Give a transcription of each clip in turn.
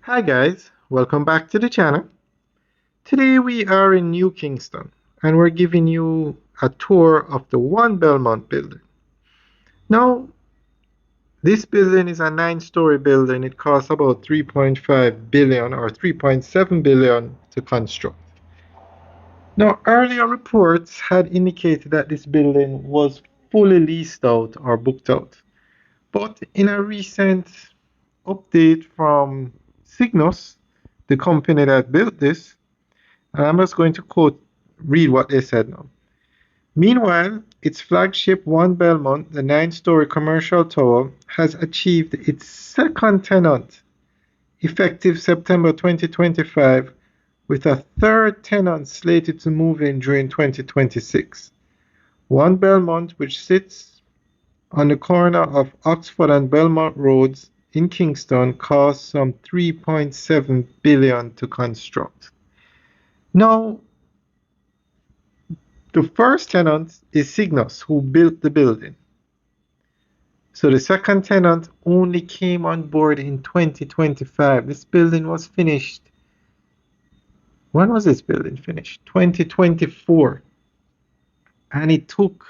Hi guys, welcome back to the channel. Today we are in New Kingston and we're giving you a tour of the One Belmont building. Now, this building is a 9-story building. It costs about 3.5 billion or 3.7 billion to construct. Now, earlier reports had indicated that this building was fully leased out or booked out. But in a recent update from Signos, the company that built this, and I'm just going to read what they said now. Meanwhile, its flagship One Belmont, the 9-story commercial tower, has achieved its second tenant effective September 2025, with a third tenant slated to move in during 2026. One Belmont, which sits on the corner of Oxford and Belmont Roads in Kingston, cost some 3.7 billion to construct. Now, the first tenant is Signos, who built the building. So the second tenant only came on board in 2025. This building was finished. When was this building finished? 2024. And it took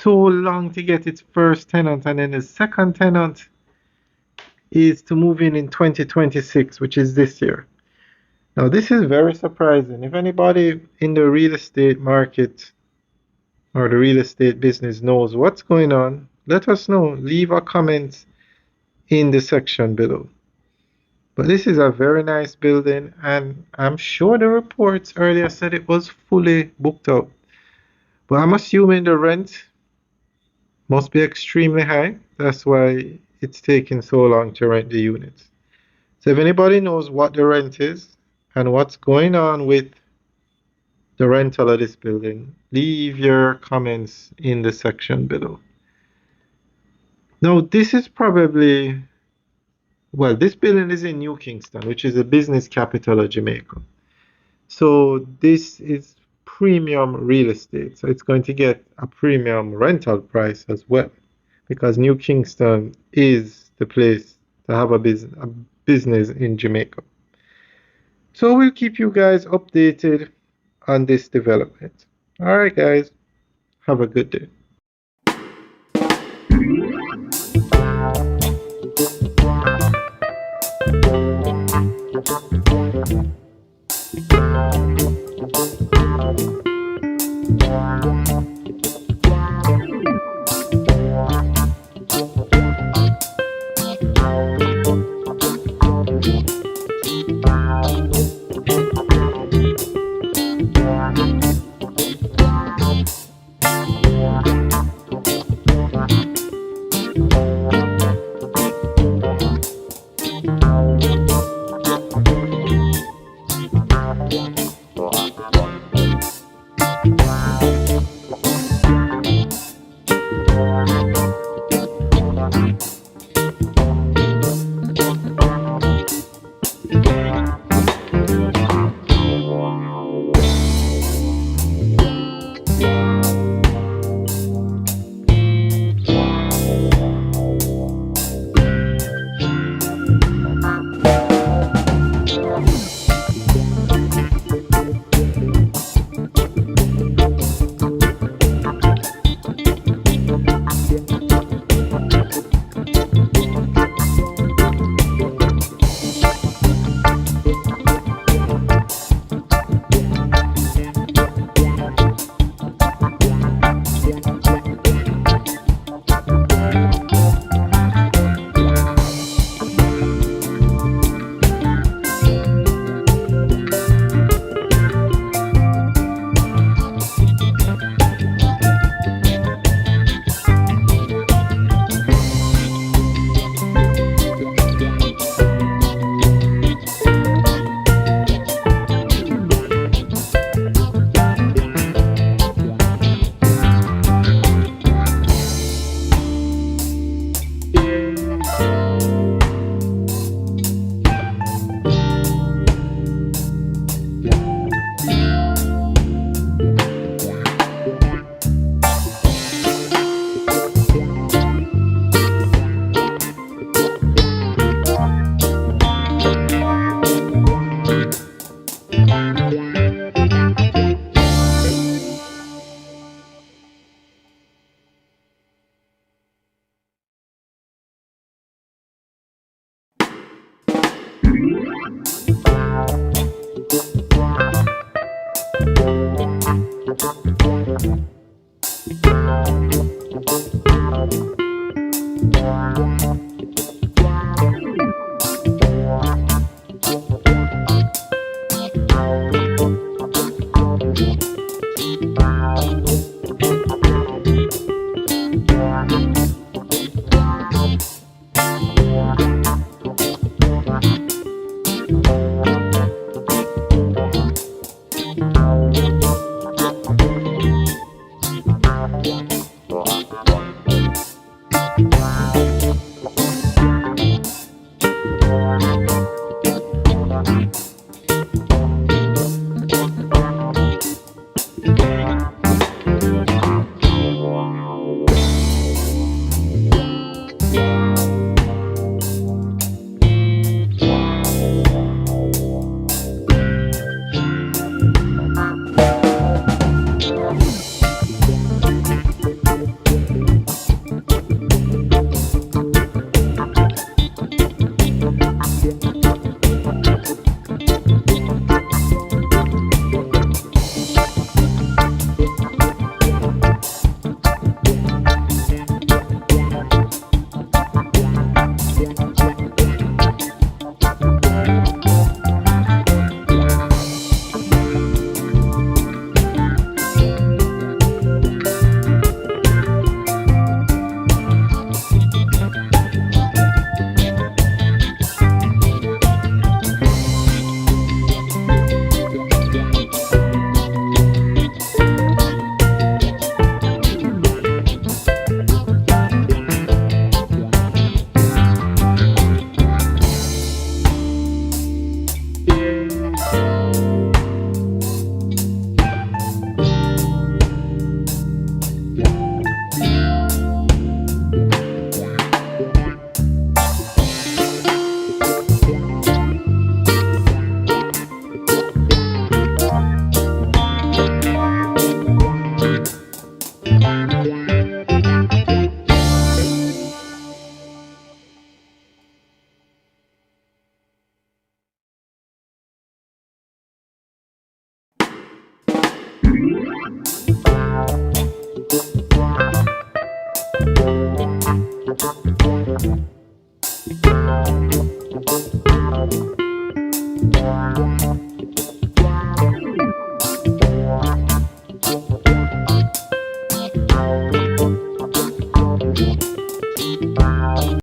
so long to get its first tenant. And then the second tenant is to move in 2026, which is this year. Now, this is very surprising. If anybody in the real estate market or the real estate business knows what's going on, let us know. Leave a comment in the section below. But this is a very nice building, and I'm sure the reports earlier said it was fully booked out. But I'm assuming the rent must be extremely high. That's why it's taking so long to rent the units. So if anybody knows what the rent is and what's going on with the rental of this building, leave your comments in the section below. Now, this is probably, well, this building is in New Kingston, which is the business capital of Jamaica. So this is premium real estate. So it's going to get a premium rental price as well, because New Kingston is the place to have a business in Jamaica. So we'll keep you guys updated on this development. All right, guys, have a good day.